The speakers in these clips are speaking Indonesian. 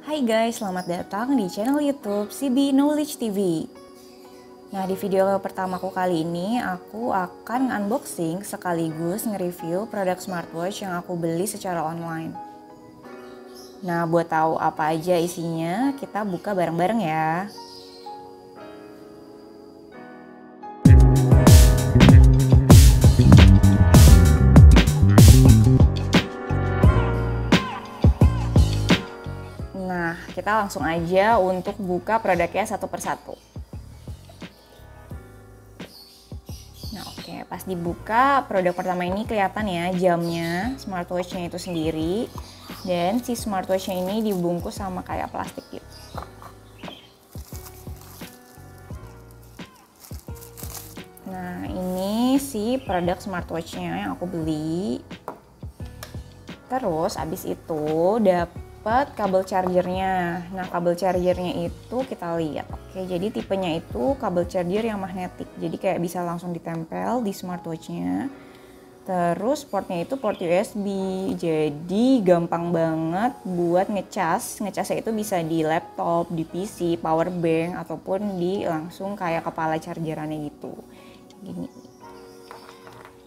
Hai guys, selamat datang di channel YouTube CB Knowledge TV. Nah, di video pertamaku kali ini aku akan unboxing sekaligus nge-review produk smartwatch yang aku beli secara online. Nah, buat tahu apa aja isinya, kita buka bareng-bareng ya. Nah, kita langsung aja untuk buka produknya satu persatu. Nah, oke, pas dibuka produk pertama ini kelihatan ya jamnya, smartwatch-nya itu sendiri. Dan si smartwatch-nya ini dibungkus sama kayak plastik gitu. Nah, ini si produk smartwatch-nya yang aku beli. Terus abis itu dapat kabel chargernya. Nah, kabel chargernya itu kita lihat. Oke, jadi tipenya itu kabel charger yang magnetik. Jadi kayak bisa langsung ditempel di smartwatch-nya. Terus portnya itu port USB. Jadi gampang banget buat ngecas. Ngecasnya itu bisa di laptop, di PC, power bank, ataupun di langsung kayak kepala chargerannya gitu. Gini.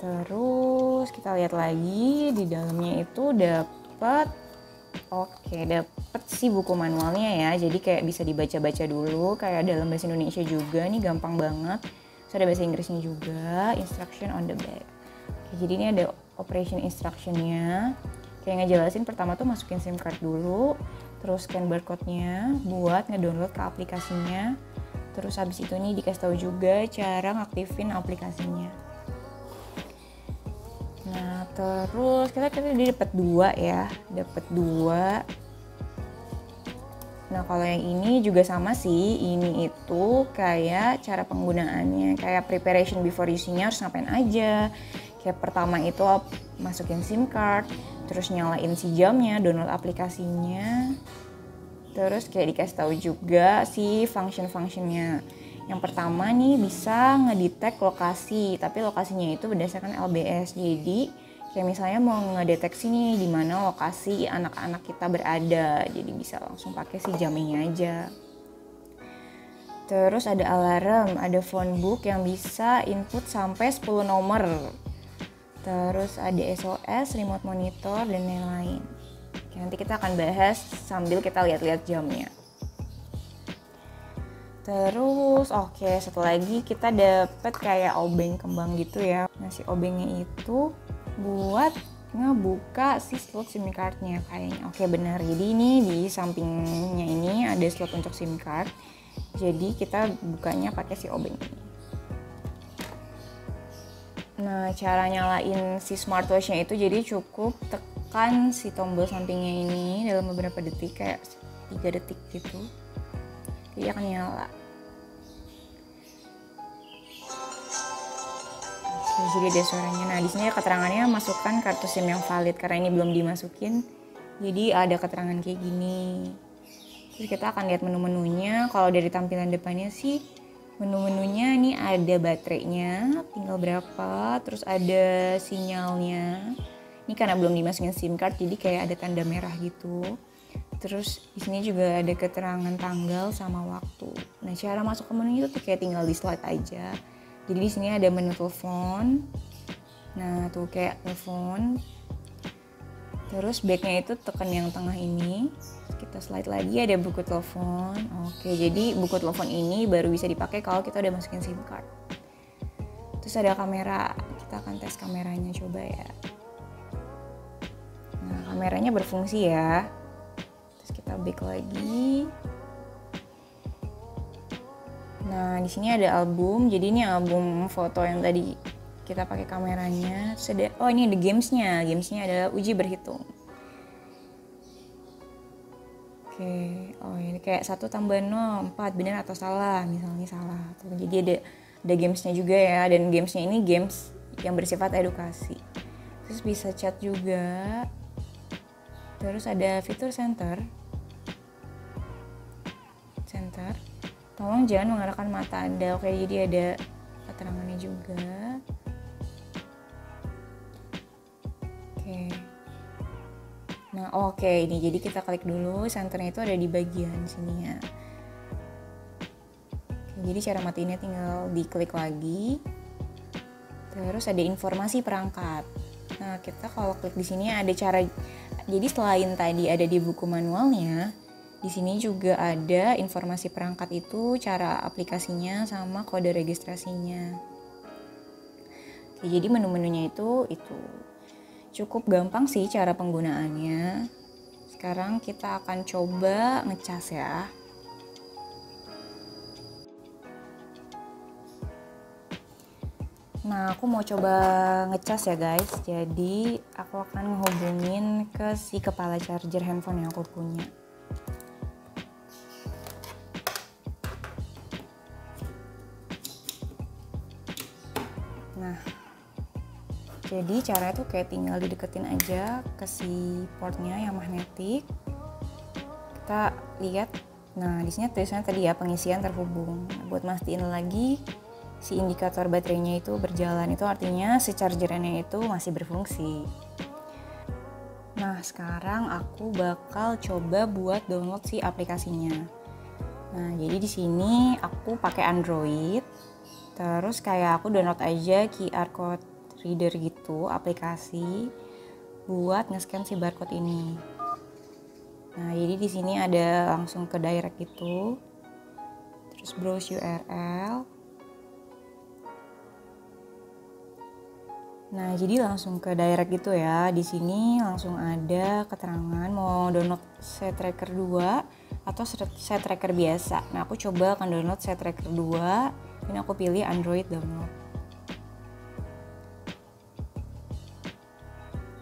Terus kita lihat lagi di dalamnya itu dapat si buku manualnya ya. Jadi kayak bisa dibaca-baca dulu, kayak dalam bahasa Indonesia juga nih, gampang banget. Terus ada bahasa Inggrisnya juga, instruction on the back. Oke, jadi ini ada operation instructionnya. Kayak ngejelasin pertama tuh masukin SIM card dulu, terus scan barcode-nya buat ngedownload ke aplikasinya. Terus habis itu nih dikasih tahu juga cara ngaktifin aplikasinya. Nah, terus kita dapat dua ya, dapat dua. Nah, kalau yang ini juga sama sih, ini itu kayak cara penggunaannya, kayak preparation before using-nya harus ngapain aja. Kayak pertama itu masukin SIM card, terus nyalain si jamnya, download aplikasinya. Terus kayak dikasih tahu juga si function-functionnya. Yang pertama nih bisa ngedetect lokasi, tapi lokasinya itu berdasarkan LBS. Jadi kayak misalnya mau ngedeteksi nih di mana lokasi anak-anak kita berada. Jadi bisa langsung pakai si jamnya aja. Terus ada alarm, ada phone book yang bisa input sampai 10 nomor. Terus ada SOS, remote monitor, dan lain-lain. Nanti kita akan bahas sambil kita lihat-lihat jamnya. Terus satu lagi kita dapat kayak obeng kembang gitu ya. Nah, si obengnya itu buat ngebuka si slot SIM card-nya kayaknya. Oke, benar. Jadi ini di sampingnya ini ada slot untuk SIM card. Jadi kita bukanya pakai si obeng ini. Nah, cara nyalain si smartwatch-nya itu jadi cukup tekan si tombol sampingnya ini dalam beberapa detik, kayak 3 detik gitu. Dia akan nyala. Oke, jadi ada suaranya. Nah, di sini keterangannya masukkan kartu SIM yang valid, karena ini belum dimasukin. Jadi ada keterangan kayak gini. Terus kita akan lihat menu-menunya. Kalau dari tampilan depannya sih menu-menunya ini ada baterainya, tinggal berapa, terus ada sinyalnya. Ini karena belum dimasukin SIM card, jadi kayak ada tanda merah gitu. Terus di sini juga ada keterangan tanggal sama waktu. Nah, cara masuk ke menu itu tuh kayak tinggal di slide aja. Jadi di sini ada menu telepon. Nah, tuh kayak telepon. Terus backnya itu tekan yang tengah ini. Kita slide lagi, ada buku telepon. Oke, jadi buku telepon ini baru bisa dipakai kalau kita udah masukin SIM card. Terus ada kamera. Kita akan tes kameranya, coba ya. Nah, kameranya berfungsi ya. Kita back lagi. Nah, di sini ada album. Jadi ini album foto yang tadi kita pakai kameranya. Terus ada, ini ada gamesnya. Gamesnya adalah uji berhitung. Oke, ini kayak 1 tambah 0, 4, benar atau salah, misalnya salah. Jadi ada gamesnya juga ya. Dan gamesnya ini games yang bersifat edukasi. Terus bisa chat juga. Terus ada fitur center. Tolong jangan mengarahkan mata Anda. Oke, jadi ada keterangannya juga. Oke. Nah, oke, ini jadi kita klik dulu, senternya itu ada di bagian sini ya. Jadi cara matiinnya tinggal diklik lagi. Terus ada informasi perangkat. Nah, kita kalau klik di sini ada cara. Jadi selain tadi ada di buku manualnya, di sini juga ada informasi perangkat itu, cara aplikasinya sama kode registrasinya. Oke, jadi menu-menunya itu cukup gampang sih cara penggunaannya. Sekarang kita akan coba ngecas ya. Nah, aku mau coba ngecas ya guys. Jadi aku akan ngehubungin ke si kepala charger handphone yang aku punya. Nah, jadi caranya tuh kayak tinggal dideketin aja ke si portnya yang magnetik. Kita lihat, nah di sini tulisannya tadi ya, pengisian terhubung. Nah, buat mastiin lagi si indikator baterainya itu berjalan, itu artinya si chargerannya itu masih berfungsi. Nah, sekarang aku bakal coba buat download si aplikasinya. Nah, jadi di sini aku pakai Android. Terus kayak aku download aja QR code reader gitu, aplikasi buat nge-scan si barcode ini. Nah, jadi di sini ada langsung ke direct gitu. Terus browse URL. Nah, jadi langsung ke direct gitu ya. Di sini langsung ada keterangan mau download SeTracker 2 atau SeTracker biasa. Nah, aku coba akan download SeTracker 2. Ini aku pilih Android download.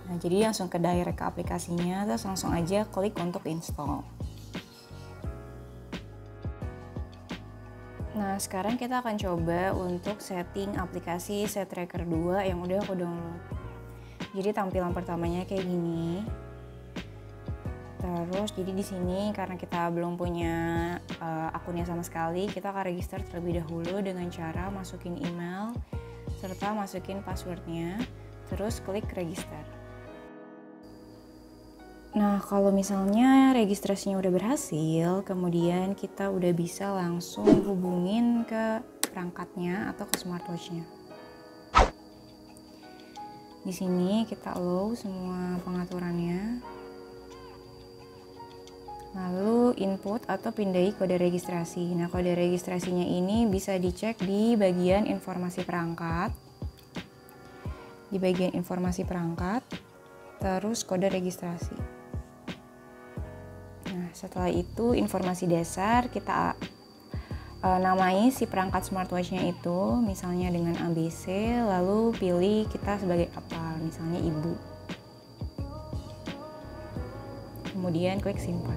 Nah, jadi langsung ke direct ke aplikasinya, terus langsung aja klik untuk install. Nah, sekarang kita akan coba untuk setting aplikasi SeTracker 2 yang udah aku download. Jadi tampilan pertamanya kayak gini. Terus jadi di sini karena kita belum punya akunnya sama sekali, kita akan register terlebih dahulu dengan cara masukin email serta masukin passwordnya, terus klik register. Nah, kalau misalnya registrasinya udah berhasil, kemudian kita udah bisa langsung hubungin ke perangkatnya atau ke smartwatch-nya. Di sini kita allow semua pengaturannya. Lalu input atau pindai kode registrasi. Nah, kode registrasinya ini bisa dicek di bagian informasi perangkat. Di bagian informasi perangkat, terus kode registrasi. Nah, setelah itu informasi dasar kita namai si perangkat smartwatch-nya itu, misalnya dengan ABC, lalu pilih kita sebagai apa, misalnya ibu. Kemudian klik simpan.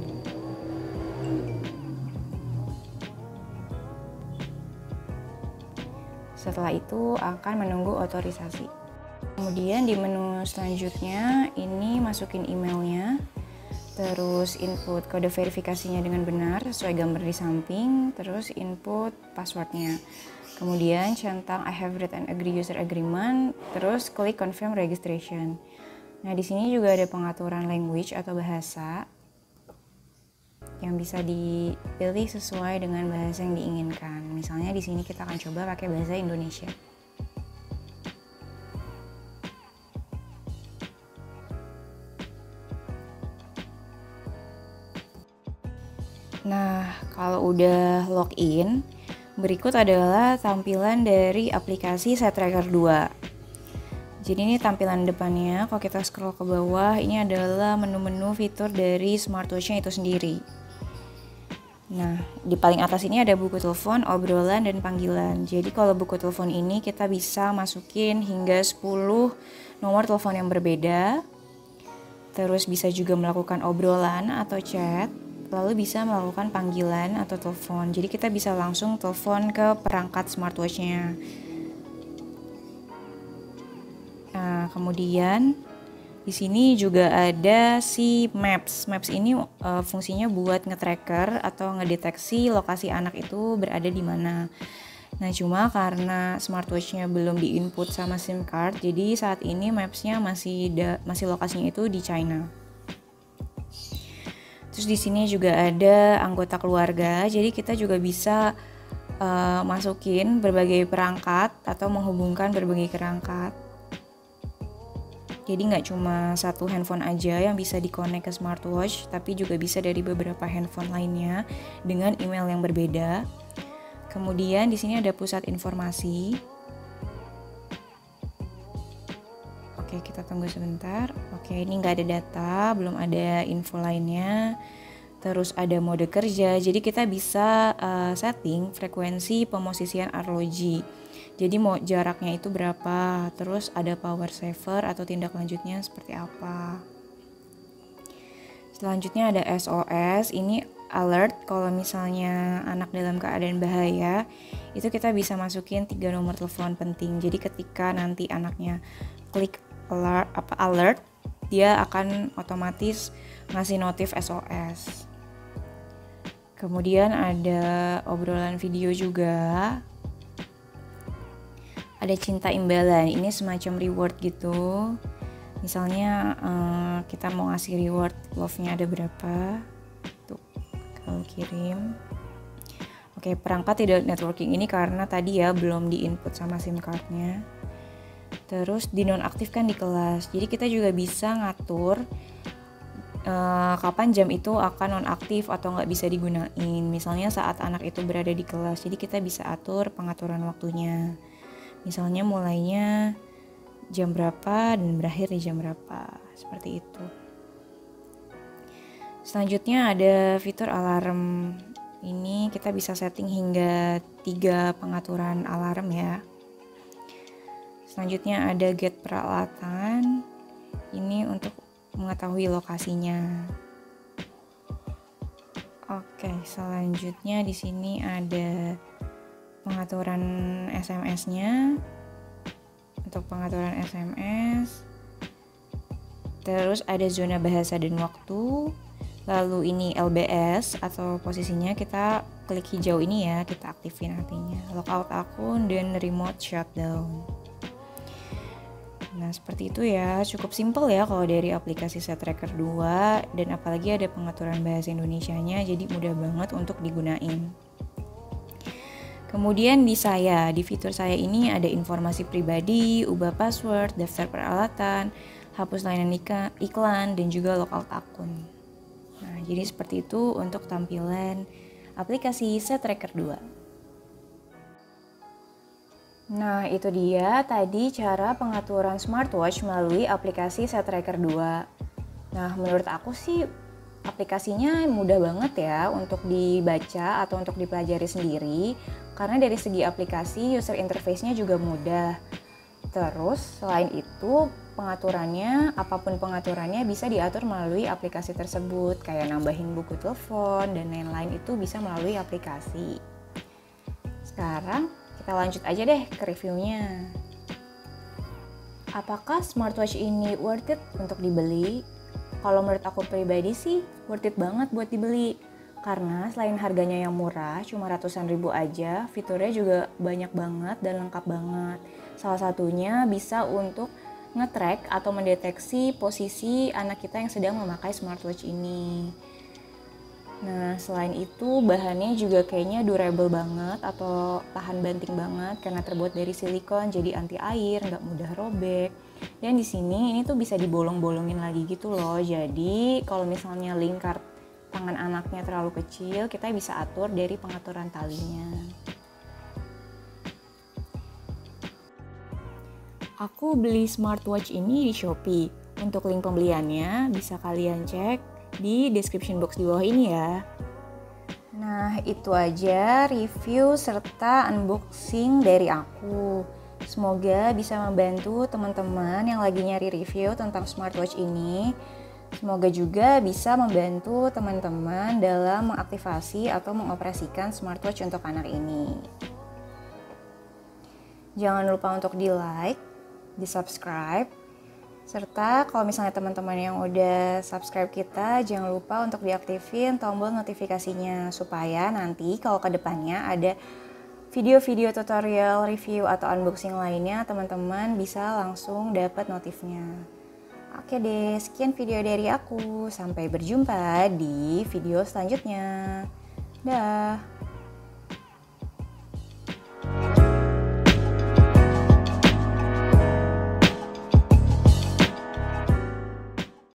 Setelah itu akan menunggu otorisasi. Kemudian di menu selanjutnya ini masukin emailnya. Terus input kode verifikasinya dengan benar sesuai gambar di samping, terus input passwordnya. Kemudian centang I have read and agree user agreement, terus klik confirm registration. Nah, di sini juga ada pengaturan language atau bahasa yang bisa dipilih sesuai dengan bahasa yang diinginkan. Misalnya di sini kita akan coba pakai bahasa Indonesia. Nah, kalau udah login, berikut adalah tampilan dari aplikasi SeTracker 2. Jadi ini tampilan depannya. Kalau kita scroll ke bawah, ini adalah menu-menu fitur dari smartwatch-nya itu sendiri. Nah, di paling atas ini ada buku telepon, obrolan, dan panggilan. Jadi kalau buku telepon ini kita bisa masukin hingga 10 nomor telepon yang berbeda. Terus bisa juga melakukan obrolan atau chat. Lalu bisa melakukan panggilan atau telepon. Jadi kita bisa langsung telepon ke perangkat smartwatch-nya. Nah, kemudian di sini juga ada si Maps. Maps ini fungsinya buat nge-tracker atau ngedeteksi lokasi anak itu berada di mana. Nah, cuma karena smartwatch-nya belum diinput sama SIM card, jadi saat ini Maps-nya masih lokasinya itu di China. Terus di sini juga ada anggota keluarga, jadi kita juga bisa masukin berbagai perangkat atau menghubungkan berbagai perangkat. Jadi nggak cuma satu handphone aja yang bisa dikonek ke smartwatch, tapi juga bisa dari beberapa handphone lainnya dengan email yang berbeda. Kemudian di sini ada pusat informasi. Oke, kita tunggu sebentar. Oke, ini nggak ada data, belum ada info lainnya. Terus ada mode kerja, jadi kita bisa setting frekuensi pemosisian arloji. Jadi mau jaraknya itu berapa, terus ada power saver atau tindak lanjutnya seperti apa. Selanjutnya ada SOS, ini alert kalau misalnya anak dalam keadaan bahaya, itu kita bisa masukin 3 nomor telepon penting. Jadi ketika nanti anaknya klik alert, dia akan otomatis ngasih notif SOS. Kemudian ada obrolan video juga. Ada cinta imbalan, ini semacam reward gitu. Misalnya kita mau ngasih reward, love-nya ada berapa. Tuh, kalau kirim. Oke, perangkat tidak networking ini karena tadi ya belum di-input sama SIM card-nya. Terus dinonaktifkan di kelas. Jadi kita juga bisa ngatur kapan jam itu akan nonaktif atau nggak bisa digunain. Misalnya saat anak itu berada di kelas, jadi kita bisa atur pengaturan waktunya. Misalnya mulainya jam berapa dan berakhir di jam berapa, seperti itu. Selanjutnya ada fitur alarm. Ini kita bisa setting hingga 3 pengaturan alarm ya. Selanjutnya ada get peralatan. Ini untuk mengetahui lokasinya. Oke, selanjutnya di sini ada pengaturan SMS-nya. Untuk pengaturan SMS. Terus ada zona bahasa dan waktu. Lalu ini LBS atau posisinya kita klik hijau ini ya, kita aktifin artinya. Lockout akun dan remote shutdown. Nah seperti itu ya, cukup simple ya kalau dari aplikasi SetTracker 2 dan apalagi ada pengaturan bahasa Indonesianya, jadi mudah banget untuk digunain. Kemudian di fitur saya ini ada informasi pribadi, ubah password, daftar peralatan, hapus layanan iklan, dan juga lockout akun. Nah jadi seperti itu untuk tampilan aplikasi SetTracker 2. Nah, itu dia tadi cara pengaturan smartwatch melalui aplikasi SetTracker 2. Nah, menurut aku sih aplikasinya mudah banget ya untuk dibaca atau untuk dipelajari sendiri. Karena dari segi aplikasi, user interface-nya juga mudah. Terus, selain itu, apapun pengaturannya bisa diatur melalui aplikasi tersebut. Kayak nambahin buku telepon dan lain-lain itu bisa melalui aplikasi. Sekarang, kita lanjut aja deh ke reviewnya. Apakah smartwatch ini worth it untuk dibeli? Kalau menurut aku pribadi sih worth it banget buat dibeli. Karena selain harganya yang murah, cuma ratusan ribu aja, fiturnya juga banyak banget dan lengkap banget. Salah satunya bisa untuk nge-track atau mendeteksi posisi anak kita yang sedang memakai smartwatch ini. Nah, selain itu bahannya juga kayaknya durable banget atau tahan banting banget karena terbuat dari silikon, jadi anti air, nggak mudah robek. Dan di sini ini tuh bisa dibolong-bolongin lagi gitu loh. Jadi kalau misalnya lingkar tangan anaknya terlalu kecil, kita bisa atur dari pengaturan talinya. Aku beli smartwatch ini di Shopee. Untuk link pembeliannya bisa kalian cek di description box di bawah ini ya. Nah, itu aja review serta unboxing dari aku. Semoga bisa membantu teman-teman yang lagi nyari review tentang smartwatch ini. Semoga juga bisa membantu teman-teman dalam mengaktifasi atau mengoperasikan smartwatch untuk anak ini. Jangan lupa untuk di-like, di-subscribe, serta kalau misalnya teman-teman yang udah subscribe kita, jangan lupa untuk diaktifin tombol notifikasinya supaya nanti kalau kedepannya ada video-video tutorial, review, atau unboxing lainnya, teman-teman bisa langsung dapat notifnya. Oke deh, sekian video dari aku. Sampai berjumpa di video selanjutnya. Dah.